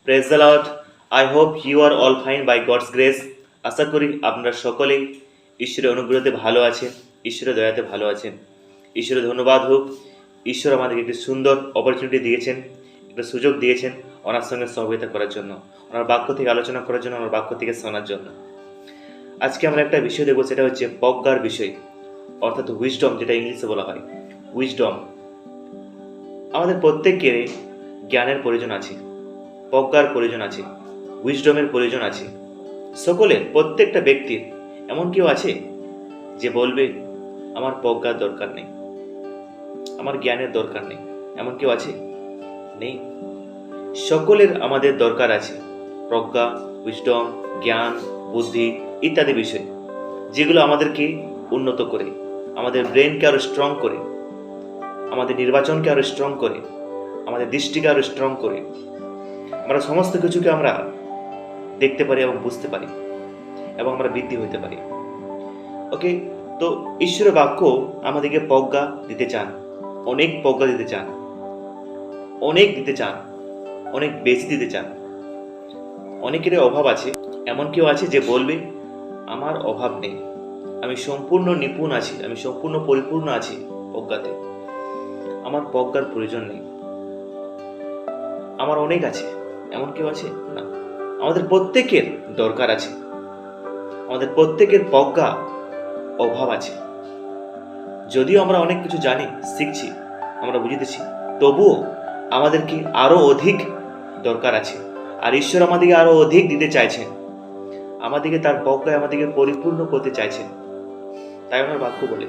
Praise the lord. I hope you are all fine by God's grace. আশা করি আপনারা সকলেই ঈশ্বরের অনুগ্রহতে ভালো আছেন, ঈশ্বরের দয়াতে ভালো আছেন। ঈশ্বরের ধন্যবাদ হোক। ঈশ্বর আমাদেরকে একটি সুন্দর অপরচুনিটি দিয়েছেন, একটা সুযোগ দিয়েছেন ওনার সঙ্গে সহযোগিতা করার জন্য, ওনার বাক্য থেকে আলোচনা করার জন্য, ওনার বাক্য থেকে শোনার জন্য। আজকে আমরা একটা বিষয় দেখবো, সেটা হচ্ছে প্রজ্ঞার বিষয়, অর্থাৎ উইজডম, যেটা ইংলিশে বলা হয় উইজডম। আমাদের প্রত্যেকের জ্ঞানের প্রয়োজন আছে, প্রজ্ঞার প্রয়োজন আছে, উইজডমের প্রয়োজন আছে। সকলের, প্রত্যেকটা ব্যক্তির। এমন কেউ আছে যে বলবে আমার প্রজ্ঞার দরকার নেই, আমার জ্ঞানের দরকার নেই? এমন কেউ আছে? নেই। সকলের আমাদের দরকার আছে প্রজ্ঞা, উইজডম, জ্ঞান, বুদ্ধি ইত্যাদি বিষয়, যেগুলো আমাদেরকে উন্নত করে, আমাদের ব্রেনকে আরো স্ট্রং করে, আমাদের নির্বাচনকে আরো স্ট্রং করে, আমাদের দৃষ্টিকে আরো স্ট্রং করে আমরা সমস্ত কিছুকে আমরা দেখতে পারি এবং বুঝতে পারি এবং আমরা বৃদ্ধি হইতে পারি। ওকে, তো ঈশ্বরের বাক্য আমাদেরকে প্রজ্ঞা দিতে চান, অনেক প্রজ্ঞা দিতে চান, অনেক দিতে চান, অনেক বেশি দিতে চান। অনেকের অভাব আছে। এমন কেউ আছে যে বলবে আমার অভাব নেই, আমি সম্পূর্ণ নিপুণ আছি, আমি সম্পূর্ণ পরিপূর্ণ আছি প্রজ্ঞাতে, আমার প্রজ্ঞার প্রয়োজন নেই, আমার অনেক আছে। এমন কেউ আছে? না। আমাদের প্রত্যেকের দরকার আছে, আমাদের প্রত্যেকের প্রজ্ঞা অভাব আছে। যদিও আমরা অনেক কিছু জানি, শিখছি, আমরা বুঝিতেছি, তবুও আমাদেরকে আরো অধিক দরকার আছে। আর ঈশ্বর আমাদেরকে আরো অধিক দিতে চাইছেন, আমাদেরকে তার প্রজ্ঞায় আমাদেরকে পরিপূর্ণ করতে চাইছেন। তাই আমার বাক্য বলে,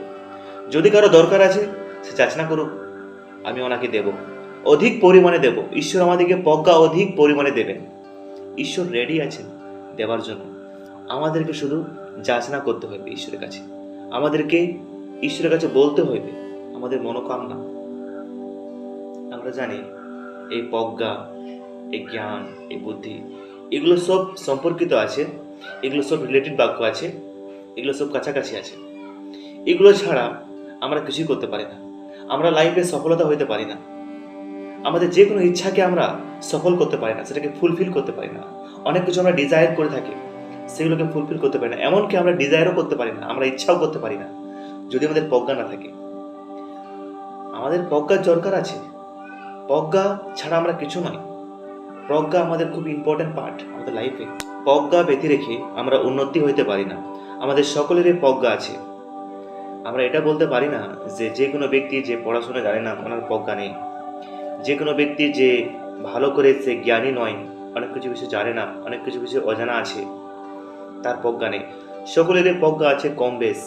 যদি কারো দরকার আছে সে যাচনা করুক, আমি ওনাকে দেব, অধিক পরিমাণে দেব। ঈশ্বর আমাদেরকে প্রজ্ঞা অধিক পরিমাণে দেবেন। ঈশ্বর রেডি আছেন দেওয়ার জন্য। আমাদেরকে শুধু যাচনা করতে হবে ঈশ্বরের কাছে, আমাদেরকে ঈশ্বরের কাছে বলতে হইবে আমাদের মনোকামনা। আমরা জানি এই প্রজ্ঞা, এই জ্ঞান, এই বুদ্ধি, এগুলো সব সম্পর্কিত আছে, এগুলো সব রিলেটেড বাক্য আছে, এগুলো সব কাছাকাছি আছে। এগুলো ছাড়া আমরা কিছুই করতে পারি না, আমরা লাইফে সফলতা হইতে পারি না, আমাদের যে কোনো ইচ্ছাকে আমরা সফল করতে পারি না, সেটাকে ফুলফিল করতে পারি না। অনেক কিছু আমরা ডিজায়ার করে থাকি, সেগুলোকে ফুলফিল করতে পারি না। এমনকি আমরা ডিজায়ারও করতে পারি না, আমরা ইচ্ছাও করতে পারি না, যদি আমাদের প্রজ্ঞা না থাকে। আমাদের প্রজ্ঞার দরকার আছে। প্রজ্ঞা ছাড়া আমরা কিছু নয়। প্রজ্ঞা আমাদের খুব ইম্পর্টেন্ট পার্ট আমাদের লাইফে। প্রজ্ঞা ব্যতি রেখে আমরা উন্নতি হইতে পারি না। আমাদের সকলেরই প্রজ্ঞা আছে। আমরা এটা বলতে পারি না যে যে কোনো ব্যক্তি যে পড়াশোনা জানে না ওনার প্রজ্ঞা নেই, যে কোনো ব্যক্তি যে ভালো করে সে জ্ঞানী নয়, অনেক কিছু বিষয় জানে না, অনেক কিছু বিষয় অজানা আছে, তার প্রজ্ঞা নেই। সকলেরই প্রজ্ঞা আছে কম বেশ,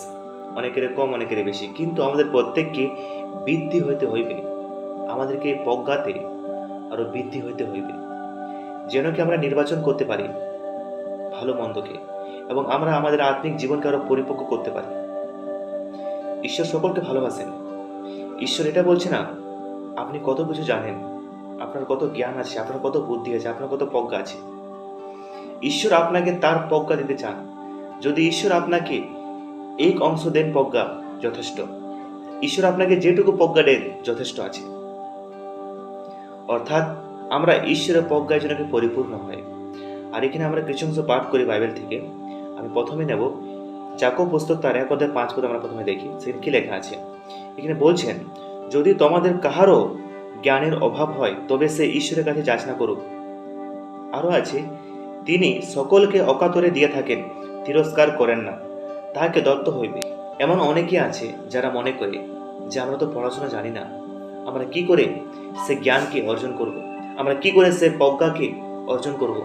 অনেকের কম অনেকের বেশি, কিন্তু আমাদের প্রত্যেককে বৃদ্ধি হইতে হইবে। আমাদেরকে এই প্রজ্ঞাতে আরো বৃদ্ধি হইতে হইবে, যেন কি আমরা নির্বাচন করতে পারি ভালো মন্দকে, এবং আমরা আমাদের আত্মিক জীবনকে আরো পরিপক্ক করতে পারি। ঈশ্বর সকলকে ভালোবাসেন। ঈশ্বর এটা বলছে না আপনি কত কিছু জানেন, আপনার কত জ্ঞান আছে, আপনার কত বুদ্ধি আছে, আপনার কত প্রজ্ঞা আছে। ঈশ্বর আপনাকে তার প্রজ্ঞা দিতে চান। যদি ঈশ্বর আপনাকে এক অংশ দেন প্রজ্ঞা, যথেষ্ট। ঈশ্বর আপনাকে যেটুকু প্রজ্ঞা দেন যথেষ্ট আছে। অর্থাৎ আমরা ঈশ্বরের প্রজ্ঞায় যেন পরিপূর্ণ হয়। আর এখানে আমরা কিছু অংশ পাঠ করি বাইবেল থেকে। আমি প্রথমে নেব যাকব পুস্তক তার 1:5 আমরা প্রথমে দেখি, সেখানে কি লেখা আছে। এখানে বলছেন, যদি তোমাদের কাহারও জ্ঞানের অভাব হয় তবে সে ঈশ্বরের কাছে যাচনা করুক। আরো আছে, তিনি সকলকে অকাতরে দিয়ে থাকেন, তিরস্কার করেন না, তাহাকে দত্ত হইবে। এমন অনেকে আছে যারা মনে করে যে আমরা তো পড়াশোনা জানি না, আমরা কি করে সে জ্ঞানকে অর্জন করব, আমরা কি করে সে প্রজ্ঞাকে অর্জন করব।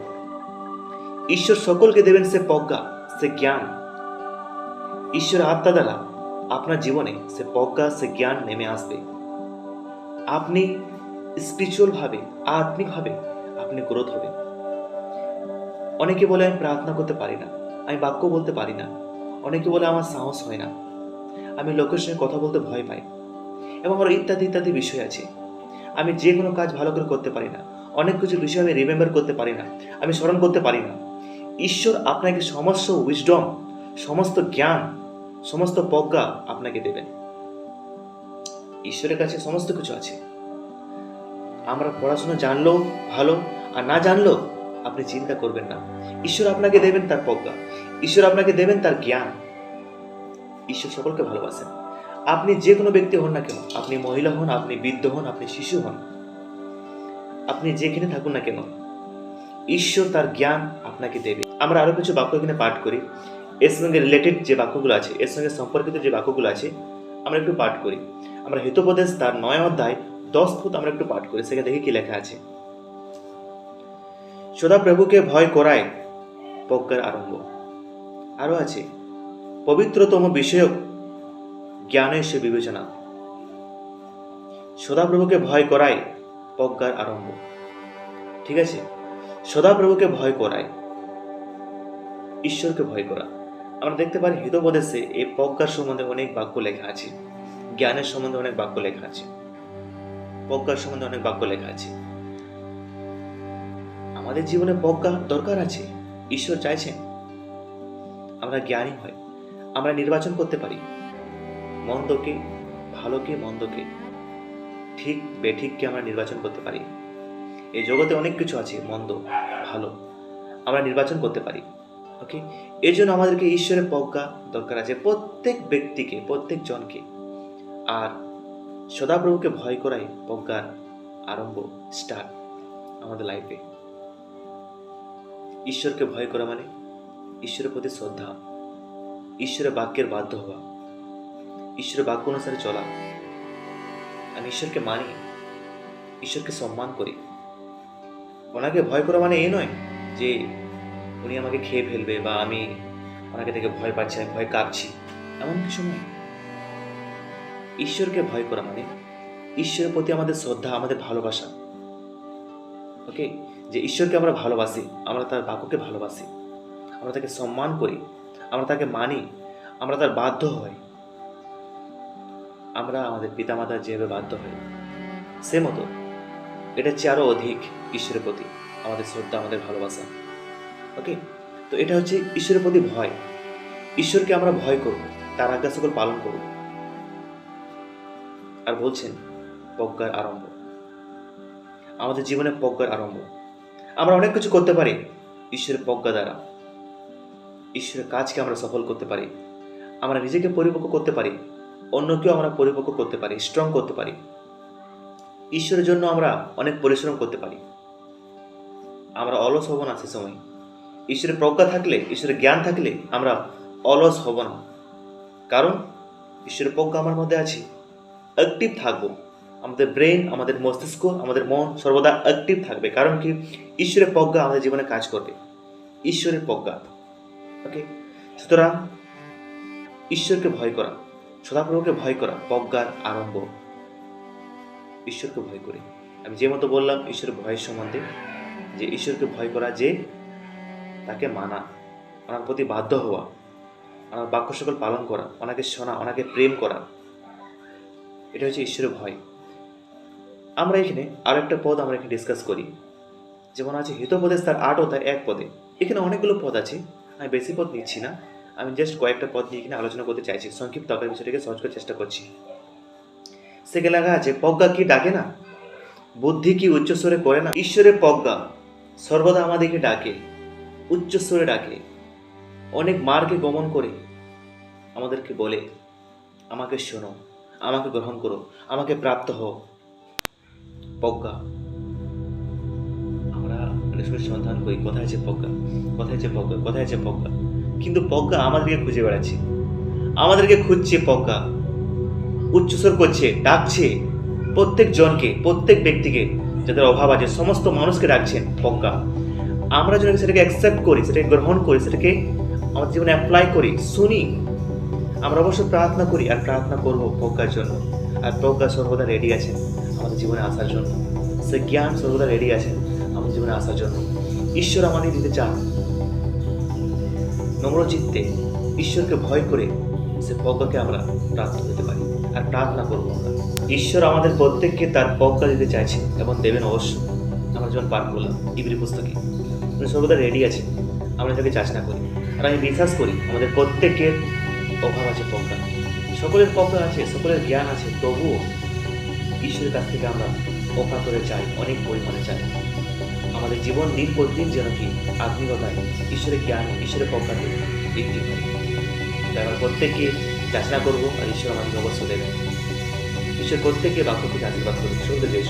ঈশ্বর সকলকে দেবেন সে প্রজ্ঞা, সে জ্ঞান। ঈশ্বর আত্মা দ্বারা আপনার জীবনে সে প্রজ্ঞা, সে জ্ঞান নেমে আসবে। আপনি স্পিরিচুয়াল ভাবে, আত্মিক ভাবে আপনি গ্রোথ হবে। অনেকে বলে আমি প্রার্থনা করতে পারি না, আমি বাক্য বলতে পারি না। অনেকে বলে আমার সাহস হয় না, আমি লোকের সঙ্গে কথা বলতে ভয় পাই, এবং আরো ইত্যাদি ইত্যাদি বিষয় আছে। আমি যে কোনো কাজ ভালো করে করতে পারি না, অনেক কিছু বিষয় আমি রিমেম্বার করতে পারি না, আমি স্মরণ করতে পারি না। ঈশ্বর আপনাকে সমস্ত উইজডম, সমস্ত জ্ঞান, সমস্ত প্রজ্ঞা আপনাকে দেবেন। ঈশ্বরের কাছে সমস্ত কিছু আছে। আমরা পড়াশোনা জানলেও ভালো, আর না জানলেও আপনি চিন্তা করবেন না, ঈশ্বর আপনাকে দেবেন তার প্রজ্ঞা, ঈশ্বর আপনাকে দেবেন তার জ্ঞান। ঈশ্বর সকলকে ভালোবাসেন। আপনি যে কোনো ব্যক্তি হন না কেন, আপনি মহিলা হন, আপনি বৃদ্ধ হন, আপনি শিশু হন, আপনি যেখানে থাকুন না কেন, ঈশ্বর তার জ্ঞান আপনাকে দেবে। আমরা আরো কিছু বাক্য এখানে পাঠ করি, এর সঙ্গে রিলেটেড যে বাক্যগুলো আছে, এর সঙ্গে সম্পর্কিত যে বাক্যগুলো আছে আমরা একটু পাঠ করি। আমরা হিতোপদেশ তার 9 অধ্যায় 10 পদ আমরা একটু পাঠ করি, সেখানে দেখি কি লেখা আছে। সদা প্রভুকে ভয় করায় প্রজ্ঞার আরম্ভ। আরো আছে, পবিত্রতম বিষয়ক জ্ঞানের সে বিবেচনা। সদাপ্রভুকে ভয় করায় প্রজ্ঞার আরম্ভ। ঠিক আছে, সদাপ্রভুকে ভয় করায়, ঈশ্বরকে ভয় করা। আমরা দেখতে পারি হিতোপদেশে এই প্রজ্ঞার সম্বন্ধে অনেক বাক্য লেখা আছে, জ্ঞানের সম্বন্ধে অনেক বাক্য লেখা আছে, প্রজ্ঞার সম্বন্ধে অনেক বাক্য লেখা আছে। আমাদের জীবনে প্রজ্ঞা দরকার আছে। ঈশ্বর চাইছেন আমরা জ্ঞানী হয়, আমরা নির্বাচন করতে পারি মন্দকে, ভালোকে, মন্দকে, ঠিক বেঠিককে আমরা নির্বাচন করতে পারি। এই জগতে অনেক কিছু আছে, মন্দ ভালো আমরা নির্বাচন করতে পারি। ওকে, এই জন্য আমাদেরকে ঈশ্বরের প্রজ্ঞা দরকার আছে, প্রত্যেক ব্যক্তিকে, প্রত্যেক জনকে। আর সদাপ্রভুকে ভয় করাই প্রজ্ঞার আরম্ভ, স্টার্ট আমাদের লাইফে। ঈশ্বরকে ভয় করা মানে ঈশ্বরের প্রতি শ্রদ্ধা, ঈশ্বরের বাক্যের বাধ্য হওয়া, ঈশ্বরের বাক্য অনুসারে চলা। আমি ঈশ্বরকে মানি, ঈশ্বরকে সম্মান করি। ওনাকে ভয় করা মানে এই নয় যে উনি আমাকে খেয়ে ফেলবে বা আমি ওনাকে দেখে ভয় পাচ্ছি, আমি ভয় কাঁপছি, এমন কিছু নয়। ঈশ্বরকে ভয় করা মানে ঈশ্বরের প্রতি আমাদের শ্রদ্ধা, আমাদের ভালোবাসা। ওকে, যে ঈশ্বরকে আমরা ভালোবাসি, আমরা তার বাক্যকে ভালোবাসি, আমরা তাকে সম্মান করি, আমরা তাকে মানি, আমরা তার বাধ্য হই। আমরা আমাদের পিতামাতার যেভাবে বাধ্য হই সে মতো, এটা চেয়ে আরো অধিক ঈশ্বরের প্রতি আমাদের শ্রদ্ধা, আমাদের ভালোবাসা। ওকে, তো এটা হচ্ছে ঈশ্বরের প্রতি ভয়। ঈশ্বরকে আমরা ভয় করব, তার আজ্ঞা সকল পালন করব। আর বলছেন প্রজ্ঞার আরম্ভ, আমাদের জীবনে প্রজ্ঞার আরম্ভ। আমরা অনেক কিছু করতে পারি ঈশ্বরের প্রজ্ঞা দ্বারা, ঈশ্বরের কাজকে আমরা সফল করতে পারি, আমরা নিজেকে পরিপক্ক করতে পারি, অন্যকেও আমরা পরিপক্ক করতে পারি, স্ট্রং করতে পারি। ঈশ্বরের জন্য আমরা অনেক পরিশ্রম করতে পারি, আমরা অলস হব না সে সময়। ঈশ্বরের প্রজ্ঞা থাকলে, ঈশ্বরের জ্ঞান থাকলে আমরা অলস হব না, কারণ ঈশ্বরের প্রজ্ঞা আমার মধ্যে আছে। অ্যাক্টিভ থাকবো, আমাদের ব্রেন, আমাদের মস্তিষ্ক, আমাদের মন সর্বদা অ্যাক্টিভ থাকবে। কারণ কি, ঈশ্বরের প্রজ্ঞা আমাদের জীবনে কাজ করবে, ঈশ্বরের প্রজ্ঞা। ওকে, সুতরাং ঈশ্বরকে ভয় করা, সদাপ্রভুকে ভয় করা প্রজ্ঞার আরম্ভ। ঈশ্বরকে ভয় করি, আমি যে মতো বললাম ঈশ্বরের ভয়ের সম্বন্ধে, যে ঈশ্বরকে ভয় করা, যে তাকে মানা, ওনার প্রতি বাধ্য হওয়া, ওনার বাক্য সকল পালন করা, ওনাকে শোনা, ওনাকে প্রেম করা, এটা হচ্ছে ঈশ্বরের ভয়। আমরা এখানে আরো একটা পদ আমরা এখানে ডিসকাস করি, যেমন আছে হিতোপদেশ তার 8 অধ্যায় 1 পদে। এখানে অনেকগুলো পদ আছে, আমি বেশি পদ নিচ্ছি না, আমি জাস্ট কয়েকটা পদ নিয়ে এখানে আলোচনা করতে চাইছি, সংক্ষিপ্ত আকারে বিষয়টাকে সহজ করার চেষ্টা করছি। সেখানে লেখা আছে, প্রজ্ঞা কি ডাকে না, বুদ্ধি কি উচ্চস্বরে করে না। ঈশ্বরের প্রজ্ঞা সর্বদা আমাদেরকে ডাকে, উচ্চস্বরে ডাকে, অনেক মার্গে গমন করে আমাদেরকে বলে, আমাকে শোনো, আমাকে গ্রহণ করো, আমাকে প্রাপ্ত হও। প্রজ্ঞা আমরা অনেক সময় সন্ধান করি, কোথায় আছে প্রজ্ঞা, কোথায় আছে প্রজ্ঞা, কোথায় আছে প্রজ্ঞা, কিন্তু প্রজ্ঞা আমাদেরকে খুঁজে বেড়াচ্ছে, আমাদেরকে খুঁজছে। প্রজ্ঞা উচ্চস্বর করছে, ডাকছে প্রত্যেক জনকে, প্রত্যেক ব্যক্তিকে, যাদের অভাব আছে সমস্ত মানুষকে ডাকছেন প্রজ্ঞা। আমরা যদি সেটাকে অ্যাকসেপ্ট করি, সেটাকে গ্রহণ করি, সেটাকে আমাদের জীবনে অ্যাপ্লাই করি, শুনি, আমরা অবশ্যই প্রার্থনা করি আর প্রার্থনা করবো প্রজ্ঞার জন্য। আর প্রজ্ঞা সর্বদা রেডি আছেন আমাদের জীবনে আসার জন্য, সে জ্ঞান সর্বদা রেডি আছেন আমাদের জীবনে আসার জন্য। ঈশ্বর আমাদের দিতে চান, নম্র চিত্তে ঈশ্বরকে ভয় করে সে প্রজ্ঞাকে আমরা প্রাপ্ত হতে পারি আর প্রার্থনা করবো আমরা। ঈশ্বর আমাদের প্রত্যেককে তার প্রজ্ঞা দিতে চাইছেন এবং দেবেন অবশ্যই। আমরা যখন পাঠ করলাম ইব্রি পুস্তকে, উনি সর্বদা রেডি আছেন, আমরা তাকে যাচনা করি। আর আমি বিশ্বাস করি আমাদের প্রত্যেকের অভাব আছে প্রজ্ঞা, সকলের প্রজ্ঞা আছে, সকলের জ্ঞান আছে, তবুও ঈশ্বরের কাছ থেকে আমরা অকাতরে চাই, অনেক পরিমাণে চাই। আমাদের জীবন দিন প্রতিদিন যেন কি আধুনিকতায় ঈশ্বরের জ্ঞান, ঈশ্বরের প্রজ্ঞাতে বৃদ্ধি হয়। তাই আমরা প্রত্যেককে যাচনা করবো আর ঈশ্বর আমাদের অবশ্য দেবেন। ঈশ্বর প্রত্যেককে বাক্য থেকে আশীর্বাদ করুন। সুন্দর বেশ।